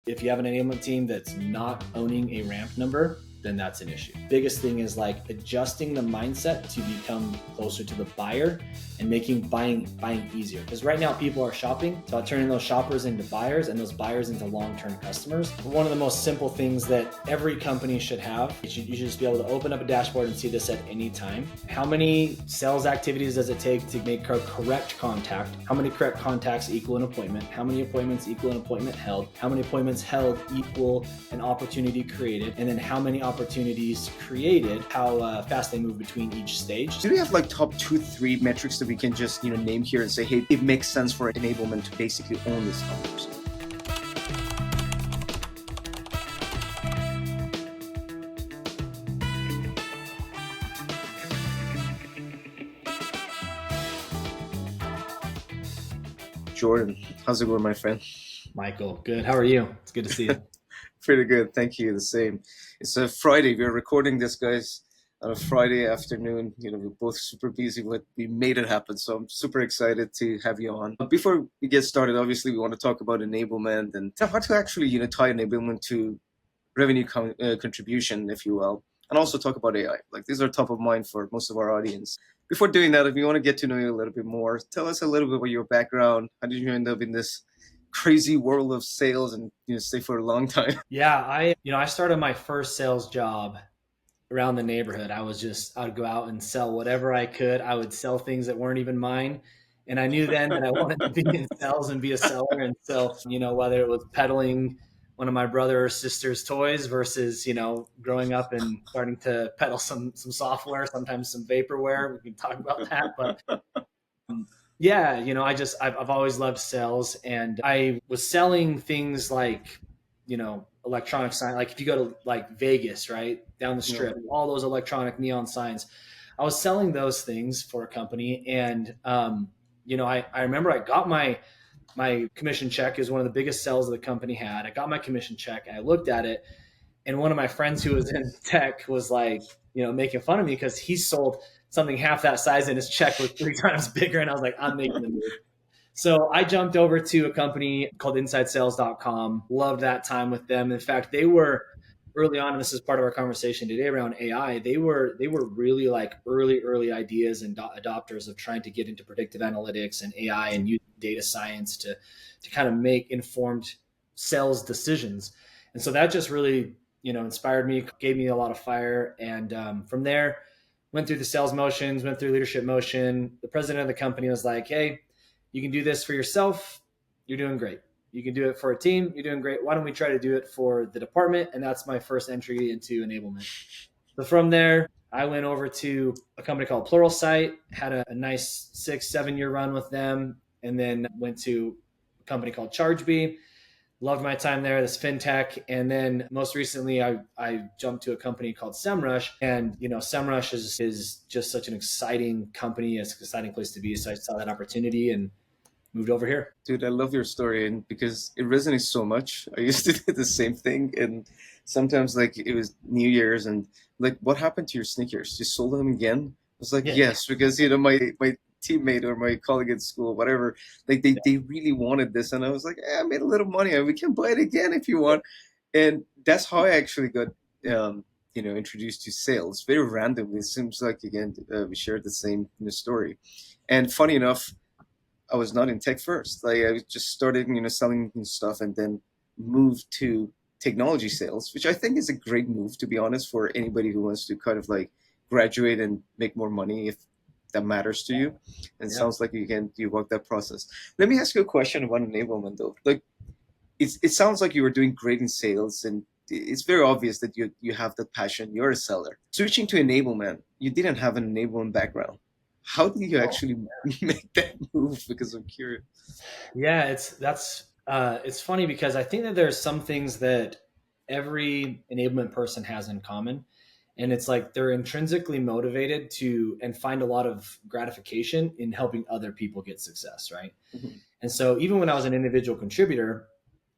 If you have an enablement team that's not owning a ramp number, then that's an issue. Biggest thing is like adjusting the mindset to become closer to the buyer and making buying easier. Because right now people are shopping, so turning those shoppers into buyers and those buyers into long-term customers. One of the most simple things that every company should have, you should just be able to open up a dashboard and see this at any time. How many sales activities does it take to make a correct contact? How many correct contacts equal an appointment? How many appointments equal an appointment held? How many appointments held equal an opportunity created? And then how many opportunities created, how fast they move between each stage. Do we have like top 2-3 metrics that we can just name here and say, hey, it makes sense for enablement to basically own these numbers? Jordan, how's it going, my friend? Michael, good. How are you? It's good to see you. Pretty good. Thank you. The same. It's a Friday. We're recording this, guys, on a Friday afternoon. We're both super busy, but we made it happen. So I'm super excited to have you on. But before we get started, obviously, we want to talk about enablement and how to actually, tie enablement to revenue contribution, if you will, and also talk about AI. Like, these are top of mind for most of our audience. Before doing that, if you want to get to know you a little bit more, tell us a little bit about your background. How did you end up in this crazy world of sales and stay for a long time? Yeah, I started my first sales job around the neighborhood. I'd go out and sell whatever I could. I would sell things that weren't even mine. And I knew then that I wanted to be in sales and be a seller. And so, whether it was peddling one of my brother or sister's toys versus, growing up and starting to peddle some software, sometimes some vaporware. We can talk about that. But yeah, I've always loved sales, and I was selling things like, electronic sign. Like if you go to like Vegas, right down the strip, all those electronic neon signs, I was selling those things for a company. And, I remember I got my commission check. Is one of the biggest sales the company had. I got my commission check and I looked at it, and one of my friends who was in tech was like, making fun of me because he sold something half that size and his check was 3 times bigger. And I was like, I'm making the move. So I jumped over to a company called InsideSales.com. Loved that time with them. In fact, they were early on, and this is part of our conversation today around AI. They were really like early ideas and adopters of trying to get into predictive analytics and AI and using data science to kind of make informed sales decisions. And so that just really, inspired me, gave me a lot of fire. And from there, went through the sales motions, went through leadership motion. The president of the company was like, hey, you can do this for yourself. You're doing great. You can do it for a team. You're doing great. Why don't we try to do it for the department? And that's my first entry into enablement. So from there, I went over to a company called Pluralsight, had a nice 6-7 year run with them, and then went to a company called Chargebee. Loved my time there, this fintech. And then most recently, I jumped to a company called Semrush. And, Semrush is just such an exciting company. It's an exciting place to be. So I saw that opportunity and moved over here. Dude, I love your story, and because it resonates so much. I used to do the same thing, and sometimes like it was New Year's and like, what happened to your sneakers? You sold them again? I was like, yes, because my teammate or my colleague at school, whatever, like they really wanted this, and I was like, I made a little money, and we can buy it again if you want. And that's how I actually got introduced to sales very randomly. It seems like, again, we shared the same story. And funny enough, I was not in tech first. Like I just started, selling stuff, and then moved to technology sales, which I think is a great move, to be honest, for anybody who wants to kind of like graduate and make more money, if that matters to you. And it sounds like you walk that process. Let me ask you a question about enablement, though. Like, it sounds like you were doing great in sales, and it's very obvious that you have the passion. You're a seller. Switching to enablement, you didn't have an enablement background. How did you actually make that move? Because I'm curious. Yeah, it's funny because I think that there's some things that every enablement person has in common. And it's like they're intrinsically motivated to and find a lot of gratification in helping other people get success, right? Mm-hmm. And so even when I was an individual contributor,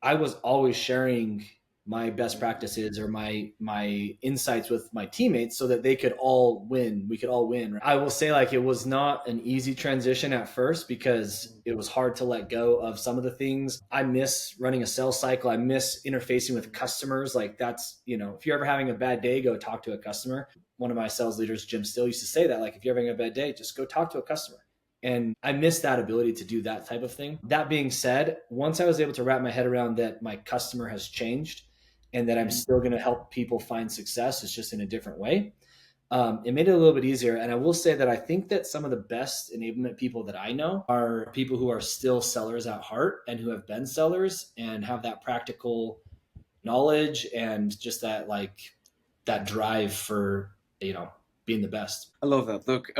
I was always sharing my best practices or my insights with my teammates so that they could all win. We could all win. I will say like it was not an easy transition at first because it was hard to let go of some of the things. I miss running a sales cycle. I miss interfacing with customers. Like that's, if you're ever having a bad day, go talk to a customer. One of my sales leaders, Jim Still, used to say that, like, if you're having a bad day, just go talk to a customer. And I miss that ability to do that type of thing. That being said, once I was able to wrap my head around that my customer has changed and that I'm still going to help people find success, it's just in a different way. It made it a little bit easier. And I will say that I think that some of the best enablement people that I know are people who are still sellers at heart and who have been sellers and have that practical knowledge and just that that drive for, being the best. I love that. Look,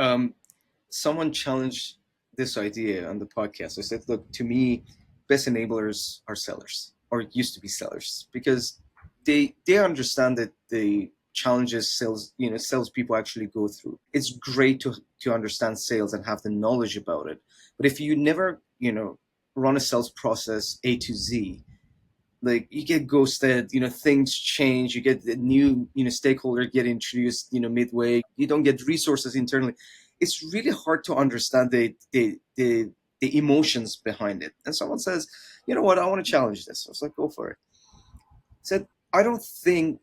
someone challenged this idea on the podcast. I said, look, to me, best enablers are sellers, or used to be sellers, because they understand that the challenges salespeople actually go through. It's great to understand sales and have the knowledge about it, but if you never run a sales process A to Z, like you get ghosted, things change, you get the new stakeholder get introduced midway, you don't get resources internally. It's really hard to understand the emotions behind it. And someone says, you know what, I want to challenge this. I was like, go for it. Said, I don't think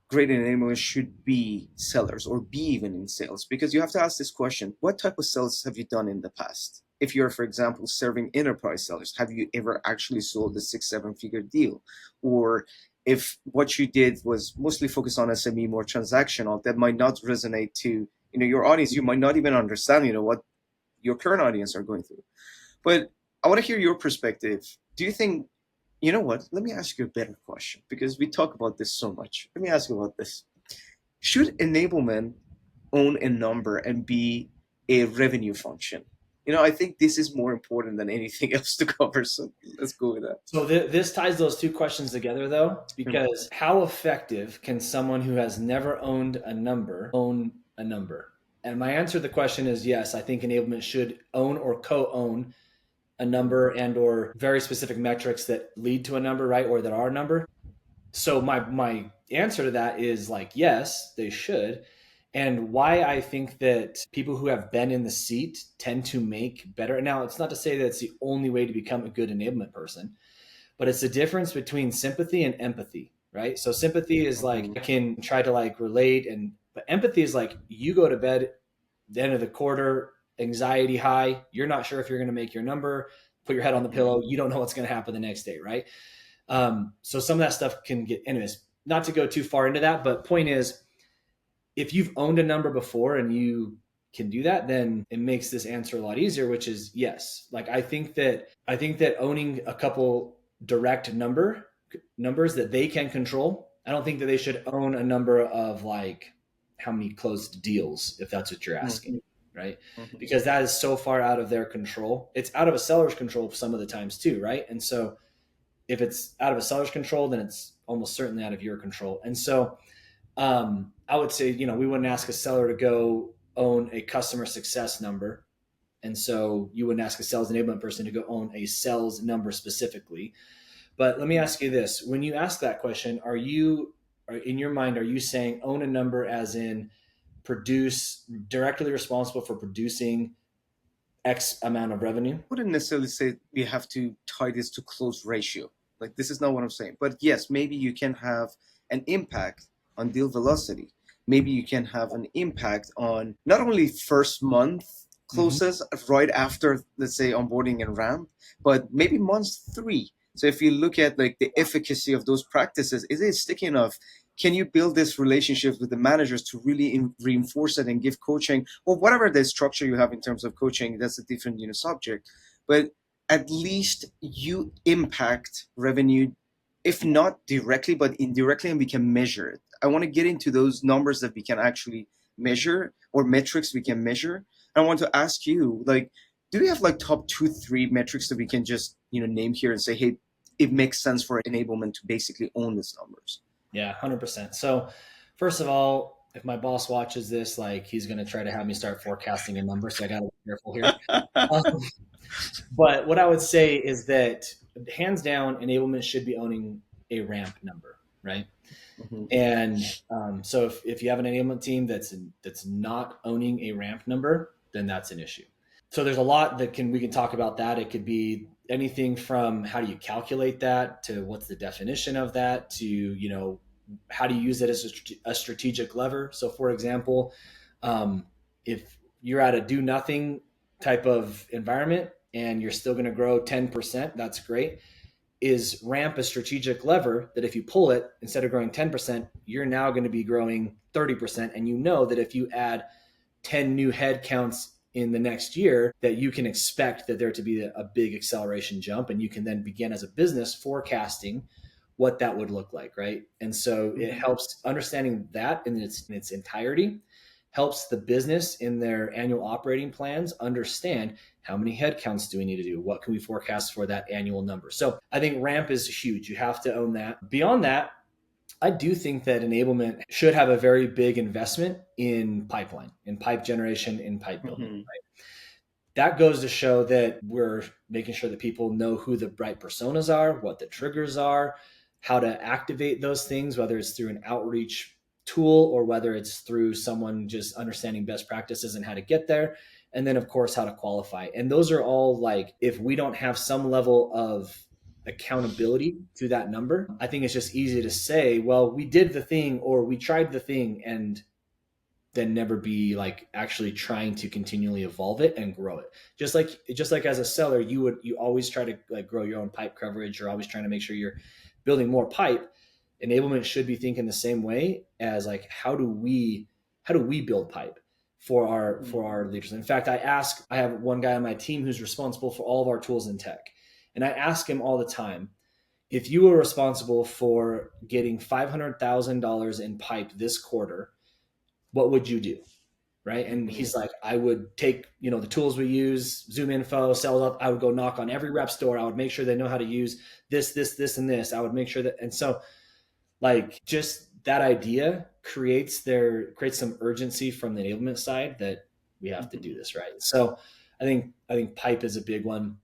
great enablers should be sellers or be even in sales, because you have to ask this question: what type of sales have you done in the past? If you're, for example, serving enterprise sellers, have you ever actually sold a 6-7 figure deal? Or if what you did was mostly focused on SME, more transactional, that might not resonate to your audience. You might not even understand what your current audience are going through. But I want to hear your perspective. Do you think, you know what? Let me ask you a better question, because we talk about this so much. Let me ask you about this. Should enablement own a number and be a revenue function? I think this is more important than anything else to cover. So let's go with that. So this ties those two questions together, though, because how effective can someone who has never owned a number own a number? And my answer to the question is yes. I think enablement should own or co-own a number and or very specific metrics that lead to a number, right? Or that are a number. So my answer to that is like, yes, they should. And why I think that people who have been in the seat tend to make better. Now, it's not to say that it's the only way to become a good enablement person, but it's the difference between sympathy and empathy, right? So sympathy is like, I can try to like relate, but empathy is like, you go to bed at the end of the quarter, anxiety high, you're not sure if you're going to make your number, put your head on the pillow, you don't know what's going to happen the next day, right? So some of that stuff can get, anyways, not to go too far into that, but point is, if you've owned a number before and you can do that, then it makes this answer a lot easier, which is yes. Like I think that owning a couple direct numbers that they can control, I don't think that they should own a number of like how many closed deals, if that's what you're asking, right? Because that is so far out of their control. It's out of a seller's control some of the times too, right? And so if it's out of a seller's control, then it's almost certainly out of your control. And so I would say, we wouldn't ask a seller to go own a customer success number. And so you wouldn't ask a sales enablement person to go own a sales number specifically. But let me ask you this. When you ask that question, in your mind, are you saying own a number as in produce, directly responsible for producing X amount of revenue? I wouldn't necessarily say we have to tie this to close ratio. Like, this is not what I'm saying. But yes, maybe you can have an impact on deal velocity. Maybe you can have an impact on not only first month closes right after, let's say, onboarding and ramp, but maybe month 3. So if you look at like the efficacy of those practices, is it sticky enough? Can you build this relationship with the managers to really reinforce it and give coaching, or whatever the structure you have in terms of coaching? That's a different subject, but at least you impact revenue, if not directly, but indirectly, and we can measure it. I want to get into those numbers that we can actually measure, or metrics we can measure. I want to ask you, like, do we have like top 2-3 metrics that we can just name here and say, hey, it makes sense for enablement to basically own these numbers? Yeah, 100%. So first of all, if my boss watches this, like, he's going to try to have me start forecasting a number. So I got to be careful here. But what I would say is that hands down, enablement should be owning a ramp number. right? Hmm. And so if you have an enablement team that's not owning a ramp number, then that's an issue. So there's a lot that we can talk about that. It could be anything from how do you calculate that to what's the definition of that to how do you use it as a strategic lever. So for example, if you're at a do nothing type of environment and you're still going to grow 10%, that's great. Is ramp a strategic lever that if you pull it, instead of growing 10%, you're now going to be growing 30%. And you know that if you add 10 new head counts in the next year, that you can expect that there to be a big acceleration jump. And you can then begin as a business forecasting what that would look like, right? And so it Hmm. helps understanding that in its entirety, helps the business in their annual operating plans understand how many headcounts do we need to do? What can we forecast for that annual number? So I think ramp is huge. You have to own that. Beyond that, I do think that enablement should have a very big investment in pipeline, in pipe generation, in pipe building. Hmm. That goes to show that we're making sure that people know who the right personas are, what the triggers are, how to activate those things, whether it's through an outreach tool or whether it's through someone just understanding best practices and how to get there. And then, of course, how to qualify. And those are all like, if we don't have some level of accountability to that number, I think it's just easy to say, well, we did the thing or we tried the thing, and then never be like actually trying to continually evolve it and grow it. Just like as a seller, you always try to like grow your own pipe coverage. You're always trying to make sure you're building more pipe. Enablement should be thinking the same way as like how do we build pipe for our leaders. In fact, I have one guy on my team who's responsible for all of our tools and tech. And I ask him all the time, if you were responsible for getting $500,000 in pipe this quarter, what would you do? Right. And Hmm. he's like, I would take, the tools we use, Zoom info, sales up. I would go knock on every rep store. I would make sure they know how to use this, and this. I would make sure that, and so like just that idea creates some urgency from the enablement side that we have to Hmm. do this right. So I think pipe is a big one.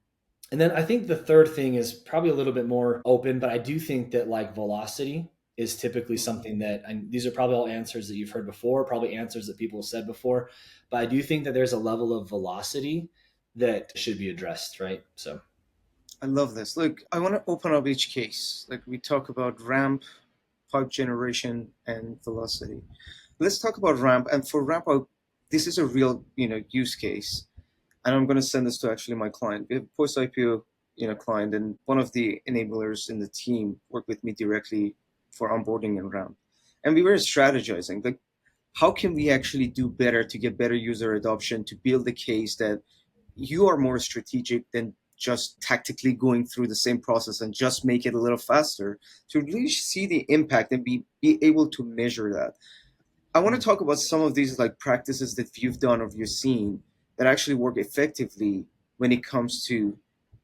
And then I think the third thing is probably a little bit more open, but I do think that like velocity is typically Hmm. something that, and these are probably all answers that you've heard before, probably answers that people have said before, but I do think that there's a level of velocity that should be addressed, right? So I love this. Look, I want to open up each case. Like we talk about ramp, pipe generation, and velocity. Let's talk about ramp. And for ramp, this is a real use case. And I'm going to send this to actually my client. We have a post IPO client, and one of the enablers in the team worked with me directly for onboarding and ramp. And we were strategizing like how can we actually do better to get better user adoption to build a case that you are more strategic than just tactically going through the same process and just make it a little faster to really see the impact and be able to measure that. I want to talk about some of these like practices that you've done or you've seen that actually work effectively when it comes to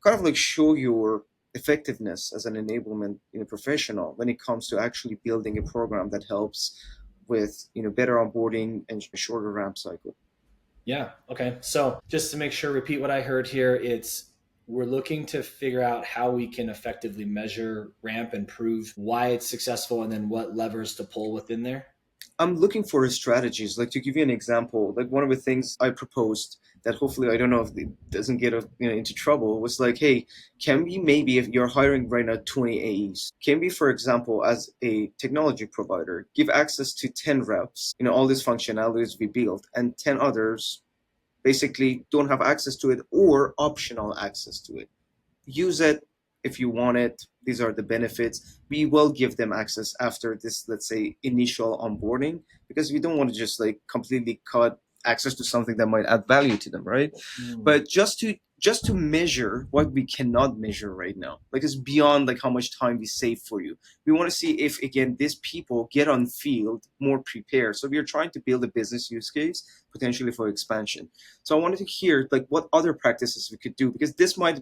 kind of like show your effectiveness as an enablement professional when it comes to actually building a program that helps with better onboarding and a shorter ramp cycle. yeah, okay. So just to make sure, repeat what I heard here. We're looking to figure out how we can effectively measure ramp and prove why it's successful, and then what levers to pull within there. I'm looking for strategies. Like to give you an example, like one of the things I proposed that hopefully I don't know if it doesn't get into trouble was like, hey, can we maybe if you're hiring right now 20 AEs, can we, for example, as a technology provider, give access to 10 reps, all these functionalities we built, and 10 others basically don't have access to it or optional access to it. Use it if you want it. These are the benefits. We will give them access after this, let's say, initial onboarding, because we don't want to just like completely cut access to something that might add value to them, right? Mm. But just to measure what we cannot measure right now, like it's beyond like how much time we save for you. We want to see if again these people get on field more prepared. So we are trying to build a business use case potentially for expansion. So I wanted to hear like what other practices we could do, because this might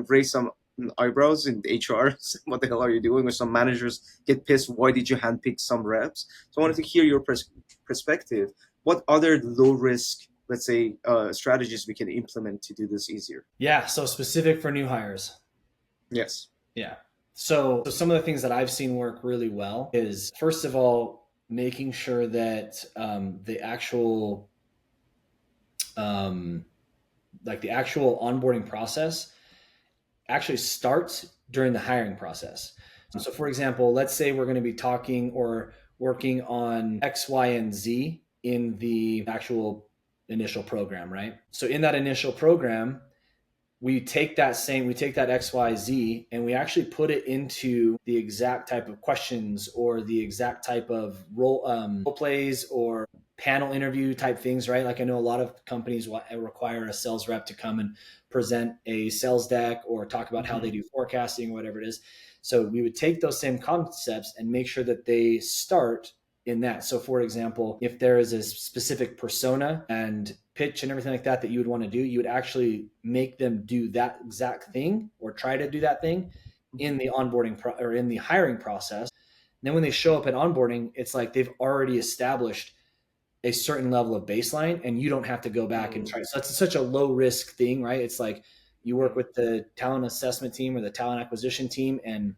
raise some eyebrows in HR. What the hell are you doing? Or some managers get pissed. Why did you handpick some reps? So I wanted to hear your perspective. What other low risk, let's say, strategies we can implement to do this easier? Yeah, so specific for new hires. Yes. Yeah. So some of the things that I've seen work really well is, first of all, making sure that the actual um, like the actual onboarding process actually starts during the hiring process. So, for example, let's say we're going to be talking or working on X, Y, and Z in the actual initial program, right? So, in that initial program, we take that XYZ and we actually put it into the exact type of questions or the exact type of role plays or panel interview type things, right? Like I know a lot of companies require a sales rep to come and present a sales deck or talk about how they Mm-hmm. do forecasting or whatever it is. So we would take those same concepts and make sure that they start in that. So, for example, if there is a specific persona and pitch and everything like that that you would want to do, you would actually make them do that exact thing or try to do that thing in the or in the hiring process. And then when they show up at onboarding, it's like they've already established a certain level of baseline and you don't have to go back and Mm-hmm. try. So it's such a low risk thing, right? It's like you work with the talent assessment team or the talent acquisition team and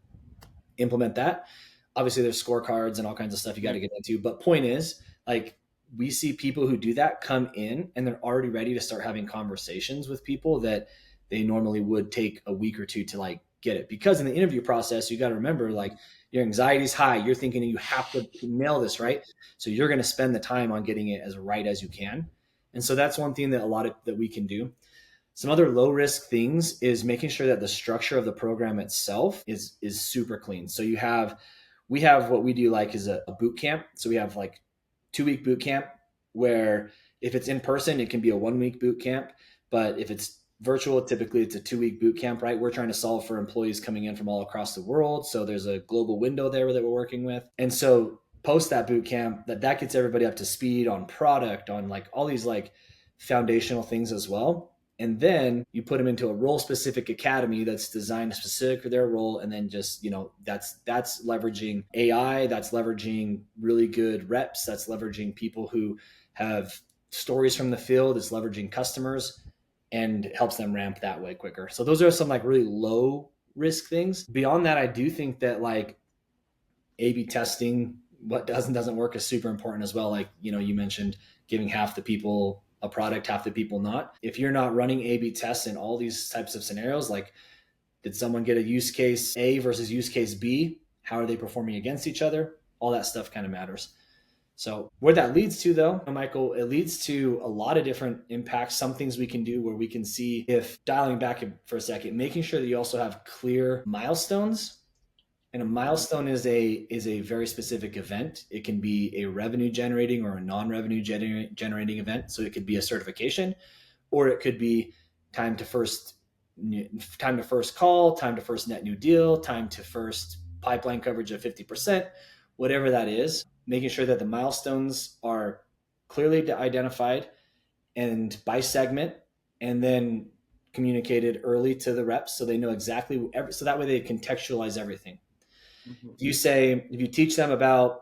implement that. Obviously, there's scorecards and all kinds of stuff you got Yeah. to get into. But point is, like, we see people who do that come in and they're already ready to start having conversations with people that they normally would take a week or two to like get it. Because in the interview process, you got to remember, like, your anxiety is high. You're thinking you have to nail this, right? So you're going to spend the time on getting it as right as you can. And so that's one thing that a lot of that we can do. Some other low risk things is making sure that the structure of the program itself is super clean. So we have what we do like is a boot camp. So we have like 2 week boot camp where if it's in person, it can be a 1 week boot camp. But if it's virtual, typically it's a 2 week boot camp, right? We're trying to solve for employees coming in from all across the world. So there's a global window there that we're working with. And so post that boot camp, that gets everybody up to speed on product, on like all these like foundational things as well. And then you put them into a role specific academy that's designed specific for their role. And then just, that's leveraging AI, that's leveraging really good reps, that's leveraging people who have stories from the field, it's leveraging customers and helps them ramp that way quicker. So those are some like really low risk things. Beyond that, I do think that like A/B testing, what does and doesn't work, is super important as well. Like, you mentioned giving half the people a product, half the people not. If you're not running A/B tests in all these types of scenarios, like did someone get a use case A versus use case B? How are they performing against each other? All that stuff kind of matters. So where that leads to though, Michael, it leads to a lot of different impacts. Some things we can do where we can see, if dialing back for a second, making sure that you also have clear milestones. And a Mm-hmm. milestone is a very specific event. It can be a revenue generating or a non-revenue generating event. So it could be a certification, or it could be time to first time to first call, time to first net new deal, time to first pipeline coverage of 50%, whatever that is. Making sure that the milestones are clearly identified and by segment, and then communicated early to the reps so they know exactly so that way they contextualize everything. Mm-hmm. If you teach them about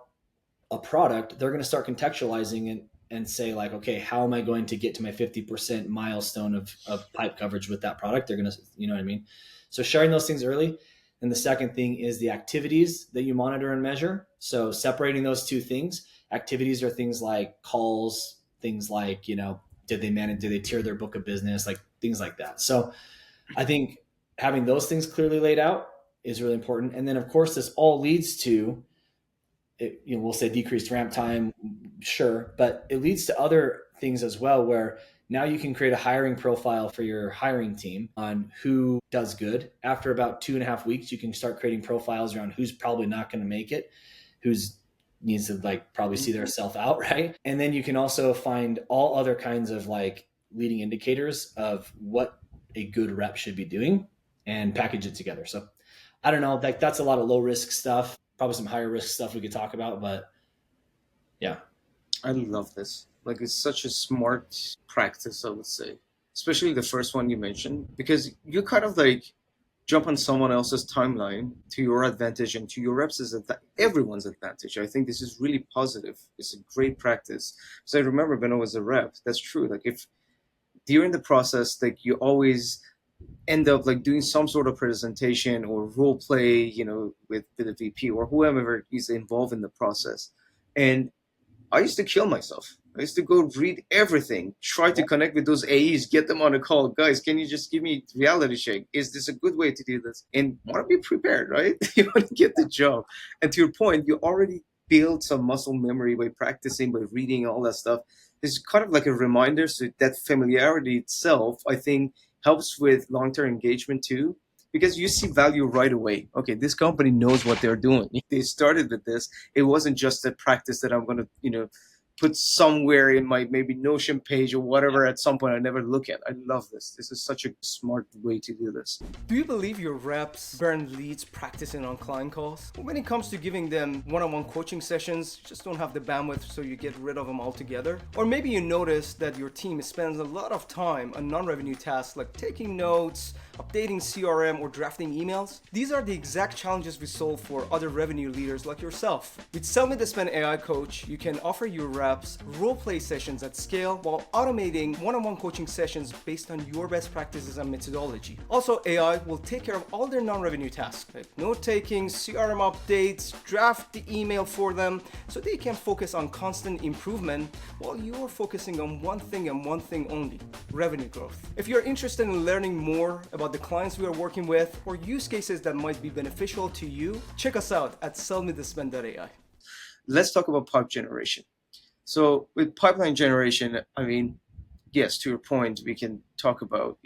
a product, they're going to start contextualizing it and say like, okay, how am I going to get to my 50% milestone of pipe coverage with that product? They're going to, you know what I mean? So sharing those things early. And the second thing is the activities that you monitor and measure. So separating those two things. Activities are things like calls, things like, did they tier their book of business, like things like that. So I think having those things clearly laid out is really important. And then of course this all leads to we'll say decreased ramp time, sure, but it leads to other things as well, where now you can create a hiring profile for your hiring team on who does good. After about 2.5 weeks, you can start creating profiles around who's probably not going to make it, who's needs to like probably see their Mm-hmm. self out, right? And then you can also find all other kinds of like leading indicators of what a good rep should be doing and package it together. So I don't know, like that's a lot of low risk stuff, probably some higher risk stuff we could talk about, but yeah. I love this. Like, it's such a smart practice, I would say, especially the first one you mentioned, because you kind of like jump on someone else's timeline to your advantage and to your reps' everyone's advantage. I think this is really positive. It's a great practice. So I remember when I was a rep, that's true. Like, if during the process, like, you always end up like doing some sort of presentation or role play, with the VP or whoever is involved in the process. And I used to kill myself. I used to go read everything, try to connect with those AEs, get them on a call. Guys, can you just give me reality check? Is this a good way to do this? And want to be prepared, right? You want to get the job. And to your point, you already build some muscle memory by practicing, by reading all that stuff. It's kind of like a reminder. So that familiarity itself, I think, helps with long-term engagement too, because you see value right away. Okay, this company knows what they're doing. They started with this. It wasn't just a practice that I'm going to, put somewhere in my maybe Notion page or whatever at some point I never look at. I love this. This is such a smart way to do this. Do you believe your reps burn leads practicing on client calls? When it comes to giving them one-on-one coaching sessions, you just don't have the bandwidth, so you get rid of them altogether? Or maybe you notice that your team spends a lot of time on non-revenue tasks like taking notes, updating CRM, or drafting emails. These are the exact challenges we solve for other revenue leaders like yourself. With Sell Me the Spend AI Coach, you can offer your reps role-play sessions at scale while automating one-on-one coaching sessions based on your best practices and methodology. Also, AI will take care of all their non-revenue tasks, like note-taking, CRM updates, draft the email for them, so they can focus on constant improvement while you're focusing on one thing and one thing only: revenue growth. If you're interested in learning more about the clients we are working with or use cases that might be beneficial to you, check us out at sellmethespend.ai. Let's talk about pipe generation. So with pipeline generation, I mean, yes, to your point, we can talk about,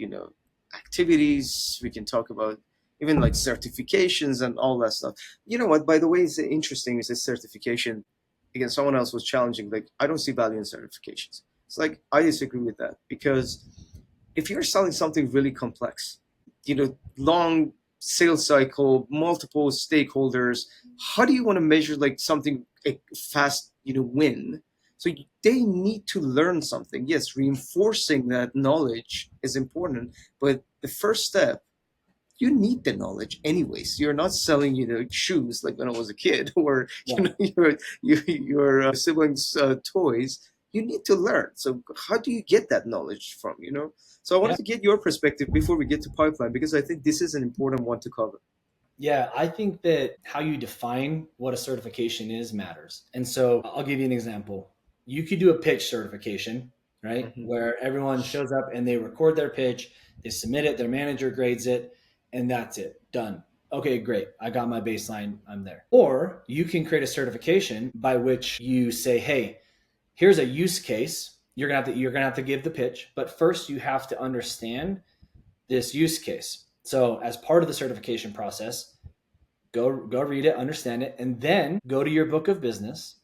activities, we can talk about even like certifications and all that stuff. You know what, by the way, it's interesting is this certification. Again, someone else was challenging, like, I don't see value in certifications. It's like, I disagree with that, because if you're selling something really complex, long sales cycle, multiple stakeholders, how do you want to measure like something a fast, win? So they need to learn something. Yes, reinforcing that knowledge is important, but the first step, you need the knowledge anyways. You're not selling, shoes like when I was a kid, or Yeah. your siblings' toys. You need to learn. So how do you get that knowledge from? So I Yeah. wanted to get your perspective before we get to pipeline, because I think this is an important one to cover. Yeah, I think that how you define what a certification is matters. And so I'll give you an example. You could do a pitch certification, right? Hmm. Where everyone shows up and they record their pitch, they submit it, their manager grades it, and that's it. Done. Okay, great. I got my baseline. I'm there. Or you can create a certification by which you say, "Hey, here's a use case. You're going to have to give the pitch, but first you have to understand this use case." So, as part of the certification process, go read it, understand it, and then go to your book of business,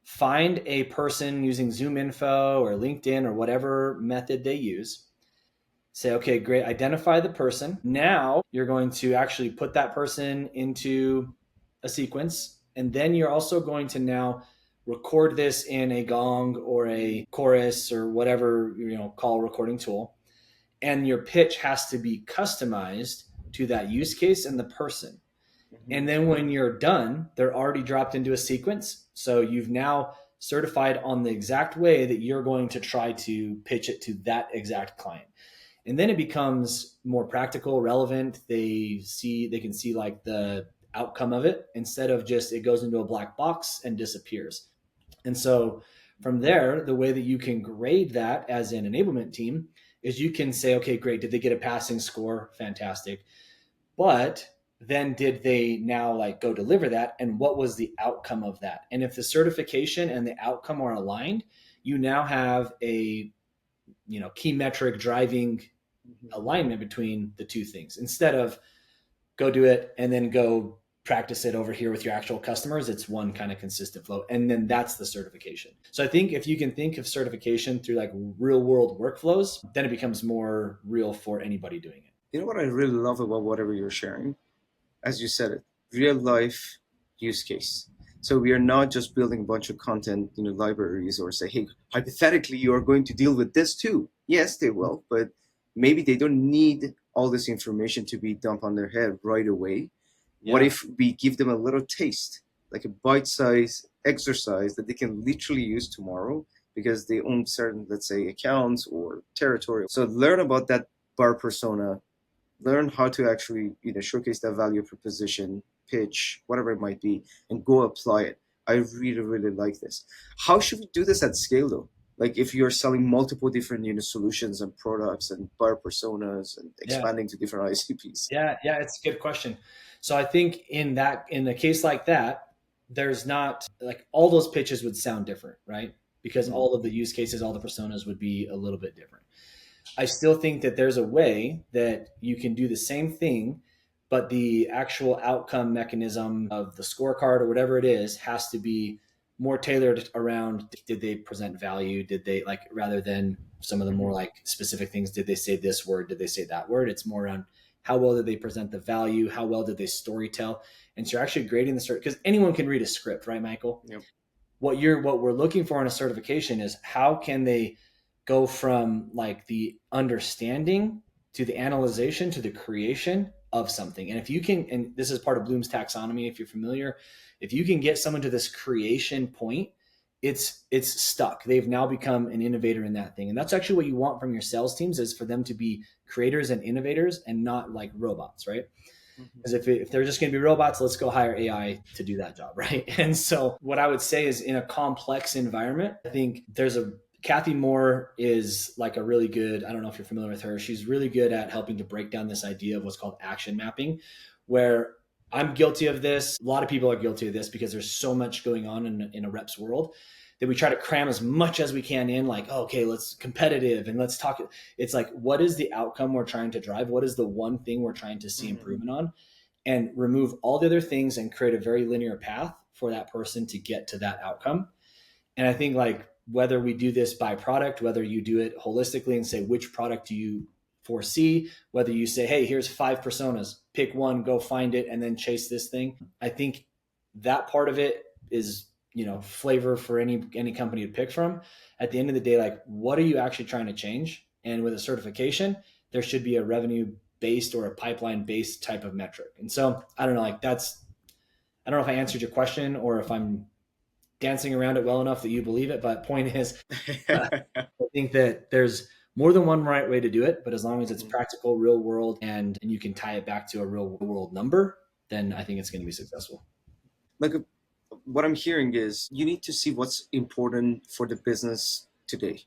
find a person using Zoom Info or LinkedIn or whatever method they use. Say, okay, great, identify the person. Now you're going to actually put that person into a sequence, and then you're also going to now record this in a Gong or a Chorus or whatever call recording tool, and your pitch has to be customized to that use case and the person. And then when you're done, they're already dropped into a sequence. So you've now certified on the exact way that you're going to try to pitch it to that exact client. And then it becomes more practical, relevant. They can see like the outcome of it instead of just it goes into a black box and disappears. And so from there, the way that you can grade that as an enablement team is you can say, okay, great. Did they get a passing score? Fantastic. But then did they now like go deliver that? And what was the outcome of that? And if the certification and the outcome are aligned, you now have a key metric driving alignment between the two things. Instead of go do it and then go practice it over here with your actual customers, it's one kind of consistent flow. And then that's the certification. So I think if you can think of certification through like real world workflows, then it becomes more real for anybody doing it. You know what I really love about whatever you're sharing? As you said it, real life use case. So we are not just building a bunch of content, libraries, or say, hey, hypothetically, you are going to deal with this too. Yes, they will, but maybe they don't need all this information to be dumped on their head right away. What Yeah. if we give them a little taste, like a bite-sized exercise that they can literally use tomorrow because they own certain, let's say, accounts or territory. So learn about that bar persona, learn how to actually, showcase that value proposition, pitch, whatever it might be, and go apply it. I really, really like this. How should we do this at scale though? Like if you're selling multiple different, solutions and products and buyer personas and Yeah. expanding to different ICPs. Yeah, it's a good question. So I think in a case like that, there's not like all those pitches would sound different, right? Because Mhm. all of the use cases, all the personas would be a little bit different. I still think that there's a way that you can do the same thing, but the actual outcome mechanism of the scorecard or whatever it is has to be more tailored around, did they present value? Did they, like, rather than some of the more like specific things, did they say this word? Did they say that word? It's more around how well did they present the value? How well did they story tell? And so you're actually grading the story, because anyone can read a script, right, Michael? Yep. What we're looking for in a certification is how can they go from like the understanding to the analyzation to the creation of something. And if you can, and this is part of Bloom's taxonomy, if you're familiar, if you can get someone to this creation point, it's stuck. They've now become an innovator in that thing. And that's actually what you want from your sales teams, is for them to be creators and innovators and not like robots, right? Because if they're just going to be robots, let's go hire AI to do that job, right? And so what I would say is, in a complex environment, I think there's a Kathy Moore is like a really good, I don't know if you're familiar with her. She's really good at helping to break down this idea of what's called action mapping, where I'm guilty of this. A lot of people are guilty of this because there's so much going on in a rep's world that we try to cram as much as we can in, like, oh, okay, let's competitive and let's talk. It's like, what is the outcome we're trying to drive? What is the one thing we're trying to see improvement on? And remove all the other things and create a very linear path for that person to get to that outcome. And I think, like, whether we do this by product, whether you do it holistically and say, which product do you foresee, whether you say, hey, here's 5 personas, pick one, go find it, and then chase this thing. I think that part of it is, flavor for any company to pick from. At the end of the day, like, what are you actually trying to change? And with a certification, there should be a revenue based or a pipeline based type of metric. And so I don't know, like, I don't know if I answered your question or if I'm dancing around it well enough that you believe it. But point is, I think that there's more than one right way to do it, but as long as it's practical, real world, and you can tie it back to a real world number, then I think it's going to be successful. Like what I'm hearing is you need to see what's important for the business today,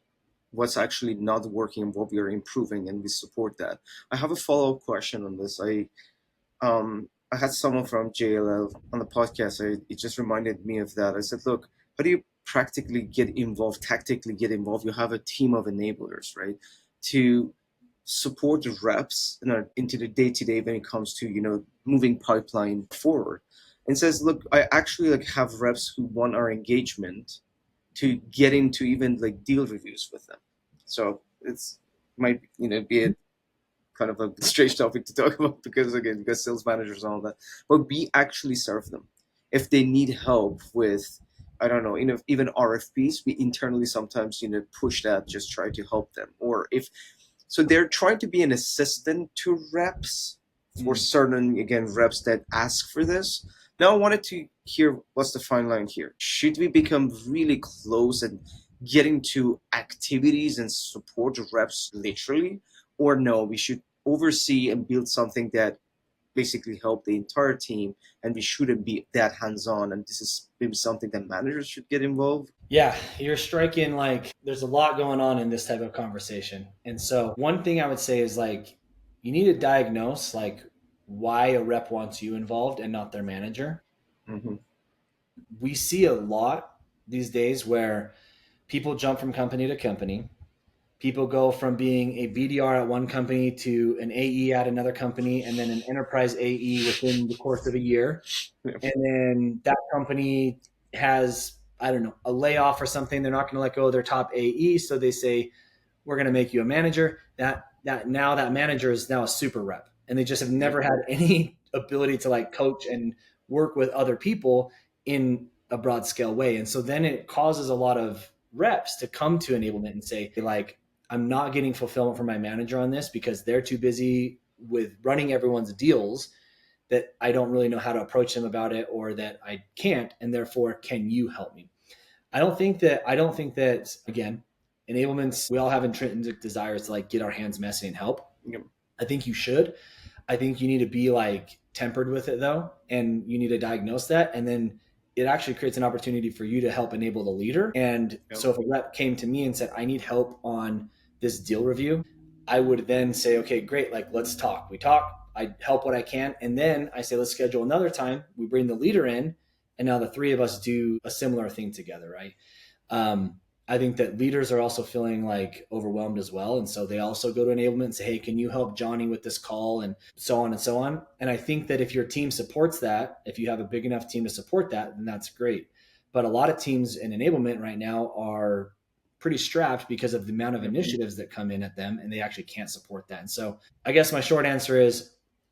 what's actually not working and what we are improving, and we support that. I have a follow-up question on this. I had someone from JLL on the podcast. It just reminded me of that. I said, look, how do you practically get involved, tactically get involved? You have a team of enablers, right? To support the reps into the day-to-day when it comes to, moving pipeline forward. And says, look, I actually like have reps who want our engagement to get into even like deal reviews with them. So it's might, be a kind of a strange topic to talk about because again, because sales managers and all that, but we actually serve them. If they need help with, I don't know, even RFPs, we internally sometimes, push that, just try to help them. Or if, so they're trying to be an assistant to reps for certain, again, reps that ask for this. Now I wanted to hear what's the fine line here. Should we become really close and getting to activities and support reps literally? Or no, we should oversee and build something that basically help the entire team, and we shouldn't be that hands-on, and this is maybe something that managers should get involved. Yeah, you're striking, like, there's a lot going on in this type of conversation. And so one thing I would say is, like, you need to diagnose like why a rep wants you involved and not their manager. Mm-hmm. We see a lot these days where people jump from company to company. People go from being a BDR at one company to an AE at another company, and then an enterprise AE within the course of a year. And then that company has, I don't know, a layoff or something. They're not going to let go of their top AE. So they say, we're going to make you a manager. That manager is now a super rep. And they just have never had any ability to like coach and work with other people in a broad scale way. And so then it causes a lot of reps to come to enablement and say, like, I'm not getting fulfillment from my manager on this because they're too busy with running everyone's deals that I don't really know how to approach them about it, or that I can't. And therefore, can you help me? I don't think that again, enablements, we all have intrinsic desires to like get our hands messy and help. Yep. I think you should. I think you need to be like tempered with it though, and you need to diagnose that. And then it actually creates an opportunity for you to help enable the leader. And so if a rep came to me and said, I need help on this deal review, I would then say, okay, great. Like, let's talk. We talk, I help what I can. And then I say, let's schedule another time. We bring the leader in, and now the three of us do a similar thing together. Right. Um, I think that leaders are also feeling like overwhelmed as well. And so they also go to enablement and say, hey, can you help Johnny with this call, and so on and so on. And I think that if your team supports that, if you have a big enough team to support that, then that's great. But a lot of teams in enablement right now are pretty strapped because of the amount of initiatives that come in at them, and they actually can't support that. And so I guess my short answer is,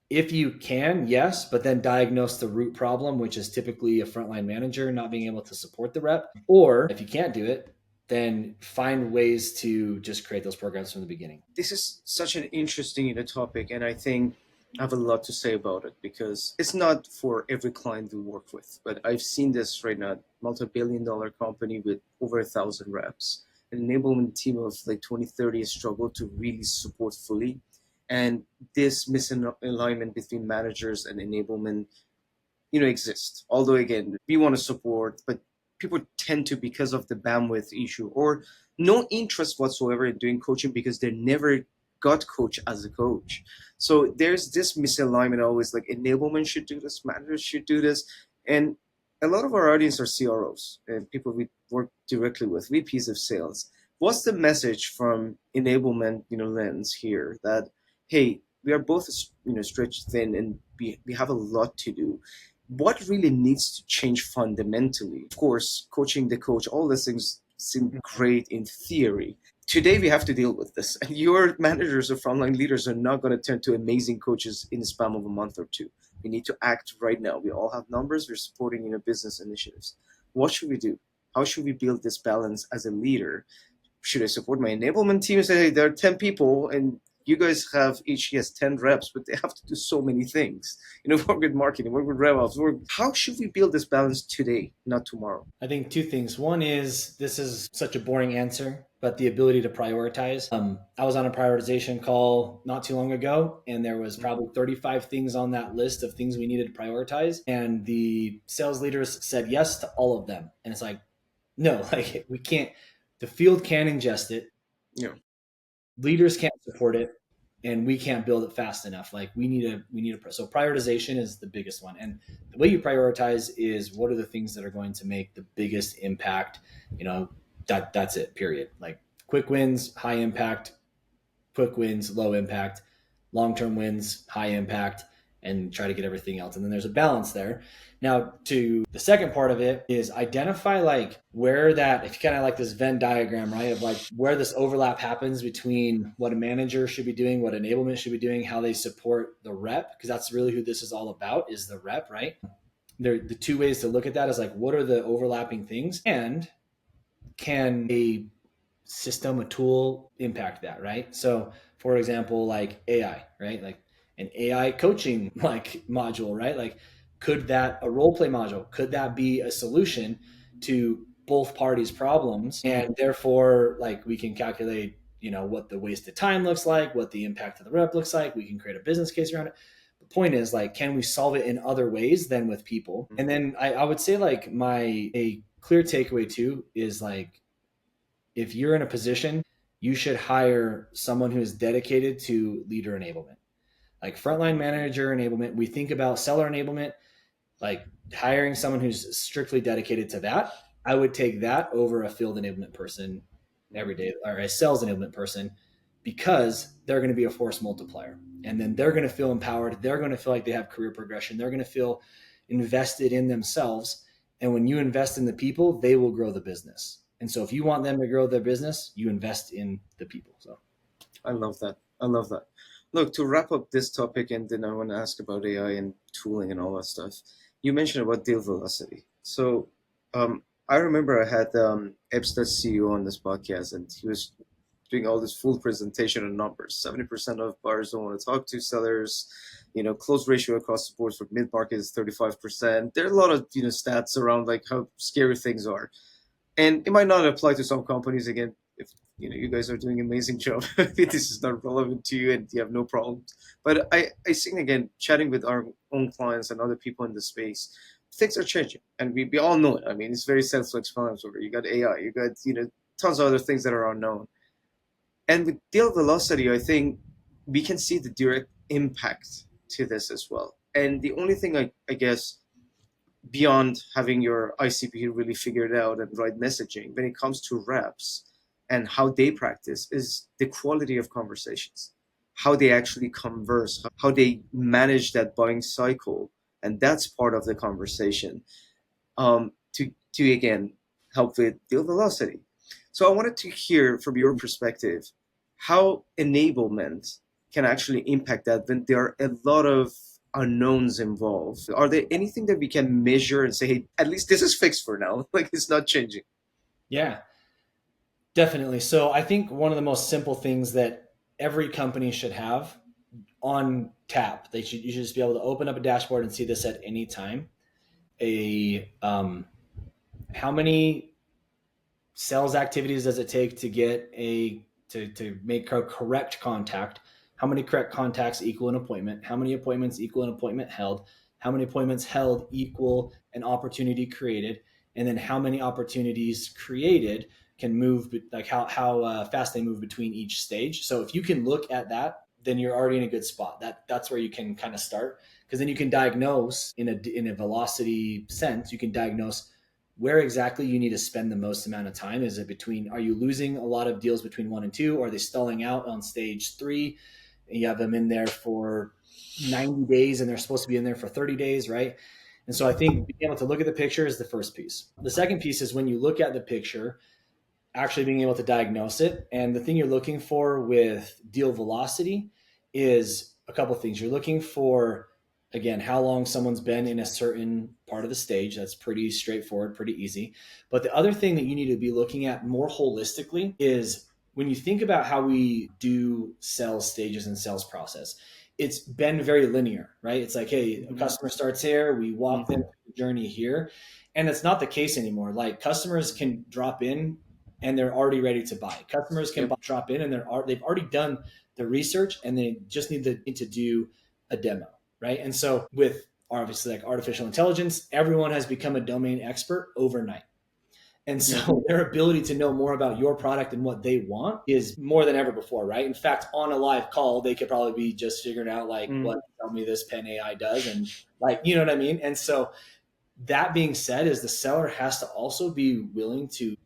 if you can, yes, but then diagnose the root problem, which is typically a frontline manager not being able to support the rep. Or if you can't do it, then find ways to just create those programs from the beginning. This is such an interesting topic, and I think I have a lot to say about it because it's not for every client we work with. But I've seen this right now, multi-billion-dollar company with over 1,000 reps. An enablement team of like 20, 30 struggle to really support fully. And this misalignment between managers and enablement, exists. Although again, we want to support, but people tend to, because of the bandwidth issue or no interest whatsoever in doing coaching because they never got coached as a coach. So there's this misalignment always, like enablement should do this, managers should do this. And a lot of our audience are CROs and people we work directly with, VPs of sales. What's the message from enablement, lens here that, hey, we are both, stretched thin and we have a lot to do. What really needs to change fundamentally? Of course, coaching the coach, all these things seem great in theory. Today, we have to deal with this. And your managers or frontline leaders are not going to turn to amazing coaches in the span of a month or two. We need to act right now. We all have numbers. We're supporting business initiatives. What should we do? How should we build this balance as a leader? Should I support my enablement team and say, hey, there are 10 people and you guys have each 10 reps, but they have to do so many things. Work with marketing, work with rev ops. How should we build this balance today, not tomorrow? I think two things. One is, this is such a boring answer, but the ability to prioritize. I was on a prioritization call not too long ago, and there was probably 35 things on that list of things we needed to prioritize. And the sales leaders said yes to all of them. And it's like, no, like we can't, the field can ingest it. Yeah. Leaders can't support it, and we can't build it fast enough. Like we need a so prioritization is the biggest one. And the way you prioritize is, what are the things that are going to make the biggest impact? That's it, period. Like quick wins, high impact, quick wins, low impact, long-term wins, high impact, and try to get everything else. And then there's a balance there. Now, to the second part of it is identify like where that, if you kind of like this Venn diagram, right, of like where this overlap happens between what a manager should be doing, what enablement should be doing, how they support the rep, because that's really who this is all about, is the rep, right? The two ways to look at that is like, what are the overlapping things, and can a system, a tool impact that, right? So for example, like AI, right? Like an AI coaching like module, right? Like, could that, a role play module, could that be a solution to both parties' problems? And therefore, like, we can calculate, what the wasted time looks like, what the impact of the rep looks like. We can create a business case around it. The point is, like, can we solve it in other ways than with people? And then I would say, like, a clear takeaway too is like, if you're in a position, you should hire someone who is dedicated to leader enablement. Like frontline manager enablement, we think about seller enablement, like hiring someone who's strictly dedicated to that. I would take that over a field enablement person every day, or a sales enablement person, because they're going to be a force multiplier. And then they're going to feel empowered. They're going to feel like they have career progression. They're going to feel invested in themselves. And when you invest in the people, they will grow the business. And so if you want them to grow their business, you invest in the people. So I love that. Look, to wrap up this topic, and then I want to ask about AI and tooling and all that stuff. You mentioned about deal velocity. So I remember I had ep.74 CEO on this podcast, and he was doing all this full presentation on numbers. 70% of buyers don't want to talk to sellers. Close ratio across the board for mid-market is 35%. There are a lot of stats around like how scary things are. And it might not apply to some companies. Again, if you guys are doing an amazing job. This is not relevant to you and you have no problems. But I think, again, chatting with our own clients and other people in the space, things are changing. And we all know it. I mean, it's very self-explanatory. You got AI, you got, tons of other things that are unknown. And with deal velocity, I think we can see the direct impact to this as well. And the only thing I guess beyond having your ICP really figured out and right messaging, when it comes to reps and how they practice, is the quality of conversations, how they actually converse, how they manage that buying cycle. And that's part of the conversation, to again help with deal velocity. So I wanted to hear from your perspective how enablement can actually impact that when there are a lot of unknowns involved. Are there anything that we can measure and say, hey, at least this is fixed for now, like it's not changing? Yeah, definitely. So I think one of the most simple things that every company should have on tap, you should just be able to open up a dashboard and see this at any time. How many sales activities does it take to get to make a correct contact? How many correct contacts equal an appointment? How many appointments equal an appointment held? How many appointments held equal an opportunity created? And then how many opportunities created can move, like how fast they move between each stage. So if you can look at that, then you're already in a good spot. That's where you can kind of start, because then you can diagnose in a velocity sense. You can diagnose where exactly you need to spend the most amount of time. Is it are you losing a lot of deals between 1 and 2? Or are they stalling out on stage 3? And you have them in there for 90 days and they're supposed to be in there for 30 days, right? And so I think being able to look at the picture is the first piece. The second piece is when you look at the picture, actually being able to diagnose it. And the thing you're looking for with deal velocity is a couple of things. You're looking for, again, how long someone's been in a certain part of the stage. That's pretty straightforward, pretty easy. But the other thing that you need to be looking at more holistically is when you think about how we do sales stages and sales process, it's been very linear, right? It's like, hey, a customer starts here, we walk them through the journey here. And it's not the case anymore. Like, customers can drop in and they're already ready to buy. Customers can drop in and they've already done the research and they just need to do a demo, right? And so with obviously like artificial intelligence, everyone has become a domain expert overnight. And so their ability to know more about your product and what they want is more than ever before, right? In fact, on a live call, they could probably be just figuring out like what tell me this pen AI does, and like, you know what I mean? And so that being said, is the seller has to also be willing to,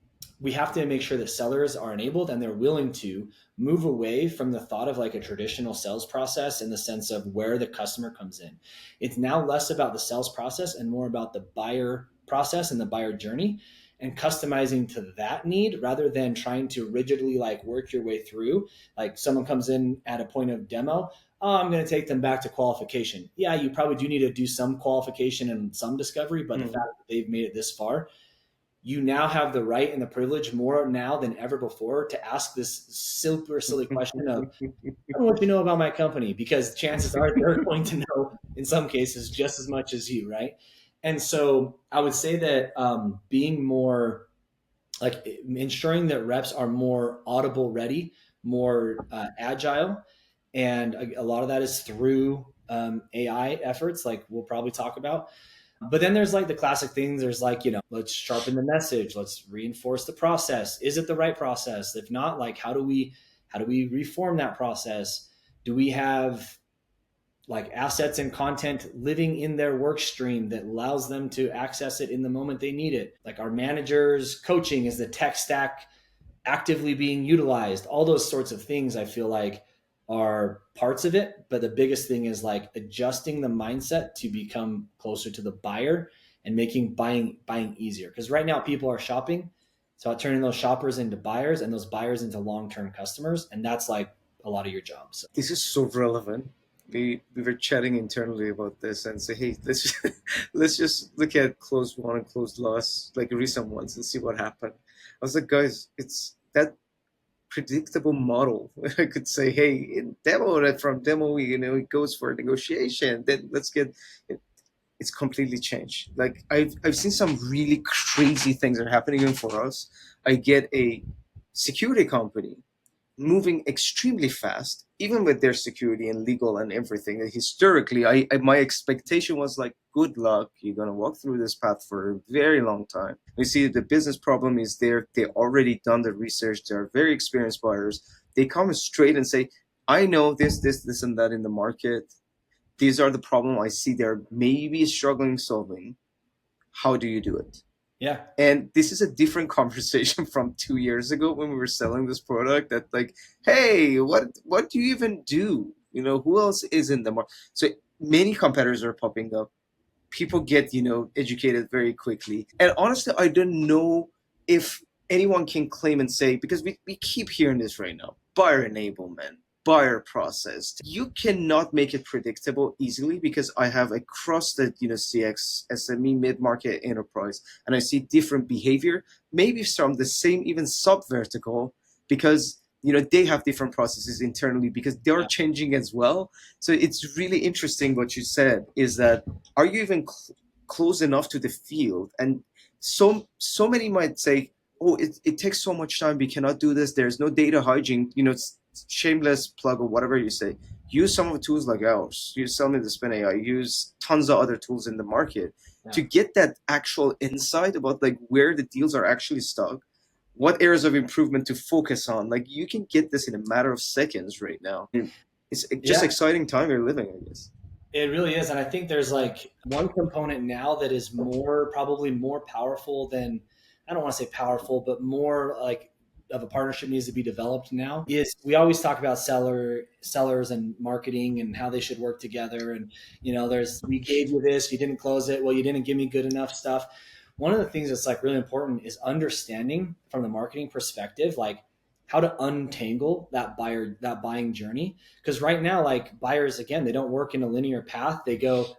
we have to make sure that sellers are enabled and they're willing to move away from the thought of like a traditional sales process in the sense of where the customer comes in. It's now less about the sales process and more about the buyer process and the buyer journey, and customizing to that need rather than trying to rigidly like work your way through. Like, someone comes in at a point of demo, oh, I'm going to take them back to qualification. Yeah, you probably do need to do some qualification and some discovery, but the fact that they've made it this far, you now have the right and the privilege more now than ever before to ask this super silly question of, I don't know what you know about my company, because chances are they're going to know in some cases just as much as you, right? And so I would say that being more like ensuring that reps are more audible ready, more agile. And a lot of that is through AI efforts, like we'll probably talk about. But then there's like the classic things. There's like, let's sharpen the message. Let's reinforce the process. Is it the right process? If not, like, how do we reform that process? Do we have like assets and content living in their work stream that allows them to access it in the moment they need it? Like, our managers coaching, is the tech stack actively being utilized? All those sorts of things I feel like are parts of it. But the biggest thing is like adjusting the mindset to become closer to the buyer and making buying easier. Because right now people are shopping. It's about turning those shoppers into buyers and those buyers into long-term customers. And that's like a lot of your job. So This is so relevant. We were chatting internally about this and say, hey, let's just look at closed won and closed loss, like recent ones, and see what happened. I was like, guys, it's that predictable model. I could say, hey, in demo, that from demo, it goes for negotiation. Then let's get it. It's completely changed. Like, I've seen some really crazy things that are happening even for us. I get a security company moving extremely fast, even with their security and legal and everything. Historically, my expectation was like, good luck, you're gonna walk through this path for a very long time. You see, the business problem is there. They already done the research. They're very experienced buyers. They come straight and say, I know this, and that in the market. These are the problem I see they're maybe struggling solving. How do you do it? Yeah. And this is a different conversation from 2 years ago when we were selling this product that like, hey, what do you even do? Who else is in the market? So many competitors are popping up. People get, educated very quickly. And honestly, I don't know if anyone can claim and say, because we keep hearing this right now, buyer enablement, buyer process. You cannot make it predictable easily because I have across the, CX, SME, mid-market, enterprise, and I see different behavior, maybe from the same even sub-vertical, because they have different processes internally because they're changing as well. So it's really interesting what you said is that, are you even close enough to the field? And so many might say, oh, it takes so much time, we cannot do this, there's no data hygiene, shameless plug or whatever you say. Use some of the tools like ours. Use some of the Spin AI. Use tons of other tools in the market to get that actual insight about like where the deals are actually stuck, what areas of improvement to focus on. Like you can get this in a matter of seconds right now. It's just exciting time you're living, I guess. It really is. And I think there's like one component now that is probably more powerful than, I don't want to say powerful, but more like of a partnership needs to be developed now, is we always talk about sellers and marketing and how they should work together. And, we gave you this, you didn't close it. Well, you didn't give me good enough stuff. One of the things that's like really important is understanding from the marketing perspective, like how to untangle that buying journey. Because right now, like buyers, again, they don't work in a linear path. They go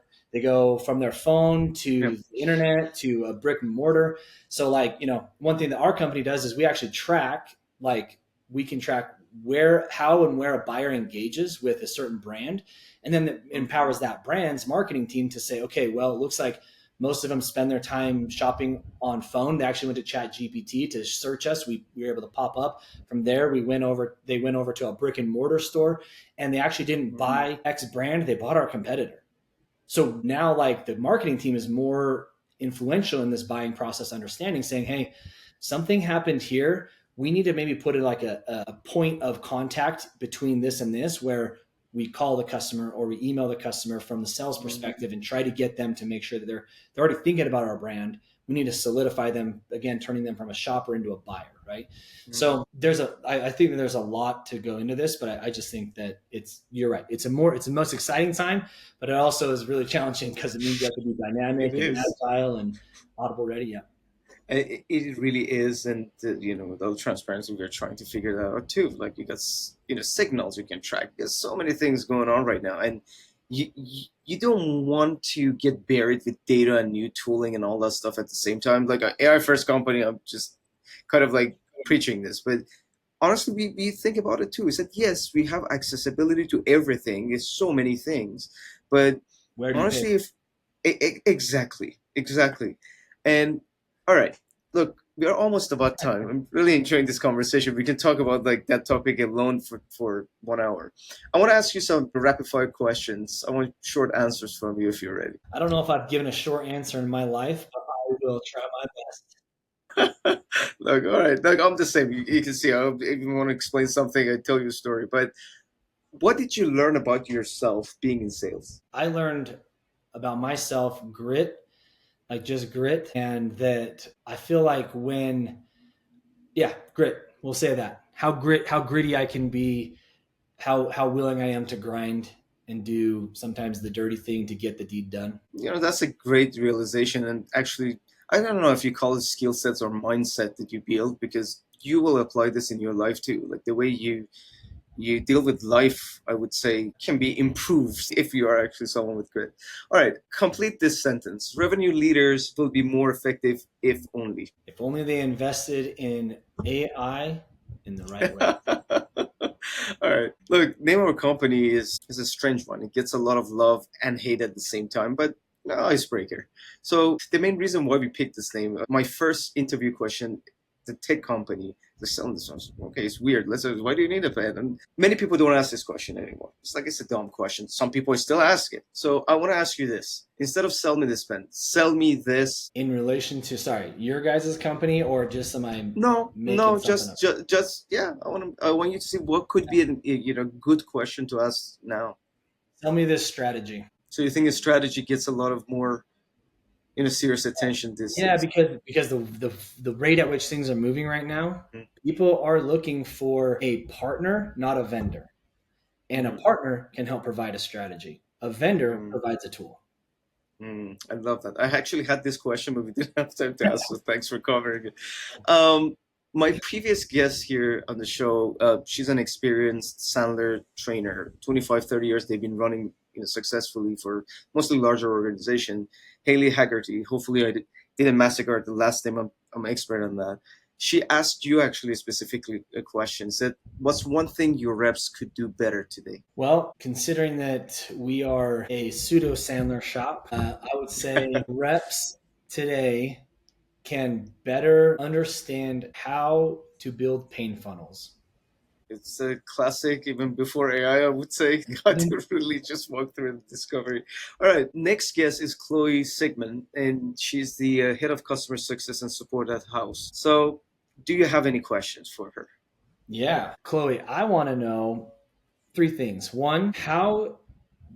from their phone to the internet to a brick and mortar. So like, one thing that our company does is we actually track, like we can track how and where a buyer engages with a certain brand. And then it empowers that brand's marketing team to say, okay, well, it looks like most of them spend their time shopping on phone. They actually went to ChatGPT to search us. We were able to pop up from there. They went over to a brick and mortar store, and they actually didn't buy X brand. They bought our competitor. So now like the marketing team is more influential in this buying process, understanding, saying, hey, something happened here. We need to maybe put it like a point of contact between this and this, where we call the customer or we email the customer from the sales perspective and try to get them to make sure that they're already thinking about our brand. We need to solidify them, again, turning them from a shopper into a buyer, right? Mm-hmm. So I think that there's a lot to go into this, but I just think that you're right. It's the most exciting time, but it also is really challenging because it means you have to be dynamic and agile and audible ready. Yeah. It really is, and with all transparency, we're trying to figure that out too. Like you got signals you can track. There's so many things going on right now, and you don't want to get buried with data and new tooling and all that stuff at the same time. Like an AI first company, I'm just kind of like preaching this, but honestly, we think about it too. We said yes, we have accessibility to everything. There's so many things, but honestly, exactly, and all right, look, we are almost about time. I'm really enjoying this conversation. We can talk about like that topic alone for 1 hour. I want to ask you some rapid fire questions. I want short answers from you if you're ready. I don't know if I've given a short answer in my life, but I will try my best. Look, all right. Look, I'm the same. You can see, if you want to explain something, I tell you a story. But what did you learn about yourself being in sales? I learned about myself grit. Like just grit, and that I feel like grit, we'll say that. How gritty I can be, how willing I am to grind and do sometimes the dirty thing to get the deed done. That's a great realization. And actually, I don't know if you call it skill sets or mindset that you build, because you will apply this in your life too. Like the way you deal with life, I would say, can be improved if you are actually someone with grit. All right, complete this sentence. Revenue leaders will be more effective if only they invested in AI in the right way. All right. Look, name of our company is a strange one. It gets a lot of love and hate at the same time, but no icebreaker. So the main reason why we picked this name, my first interview question the tech company to sell this. Okay, it's weird. Why do you need a pen? And many people don't ask this question anymore. It's like, it's a dumb question. Some people still ask it. So I want to ask you this. Instead of sell me this pen, sell me this. In relation to, sorry, your guys' company, or just am I No, making no, something up? just yeah. I want you to see what could be a good question to ask now. Tell me this strategy. So you think a strategy gets a lot of more, serious attention these Yeah, days? because the rate at which things are moving right now, people are looking for a partner, not a vendor. And a Mm-hmm. partner can help provide a strategy. A vendor Mm-hmm. provides a tool. I love that. I actually had this question, but we didn't have time to ask, so thanks for covering it. My previous guest here on the show, she's an experienced Sandler trainer, 25, 30 years. They've been running successfully for mostly larger organization. Haley Haggerty, hopefully didn't massacre the last name. I'm expert on that. She asked you actually specifically a question, said, what's one thing your reps could do better today? Well, considering that we are a pseudo Sandler shop, I would say reps today can better understand how to build pain funnels. It's a classic, even before AI, I would say. Got to really just walk through the discovery. All right, next guest is Chloe Sigmund, and she's the head of customer success and support at House. So, do you have any questions for her? Yeah. Chloe, I want to know three things. One, how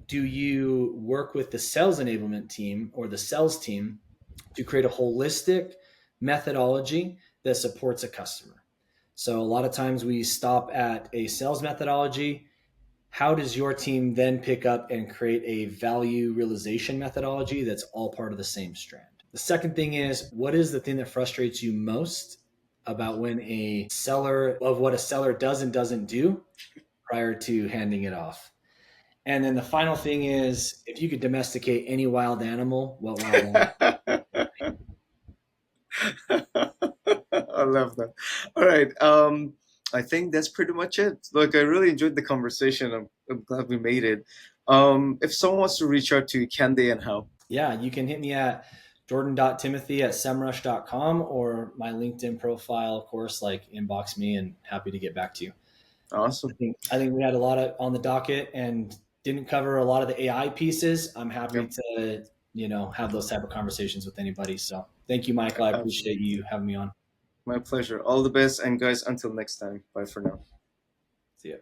do you work with the sales enablement team or the sales team to create a holistic methodology that supports a customer? So a lot of times we stop at a sales methodology. How does your team then pick up and create a value realization methodology that's all part of the same strand? The second thing is, what is the thing that frustrates you most about when a seller of what a seller does and doesn't do prior to handing it off? And then the final thing is, if you could domesticate any wild animal, what wild animal? I love that. All right. I think that's pretty much it. Look, I really enjoyed the conversation. I'm glad we made it. If someone wants to reach out to you, can they, and how? Yeah, you can hit me at jordan.timothy@semrush.com, or my LinkedIn profile, of course, like inbox me and happy to get back to you. Awesome. I think we had a lot of on the docket and didn't cover a lot of the AI pieces. I'm happy Yep. to, have those type of conversations with anybody. So thank you, Michael. I appreciate Absolutely. you having me on. My pleasure. All the best. And guys, until next time. Bye for now. See ya.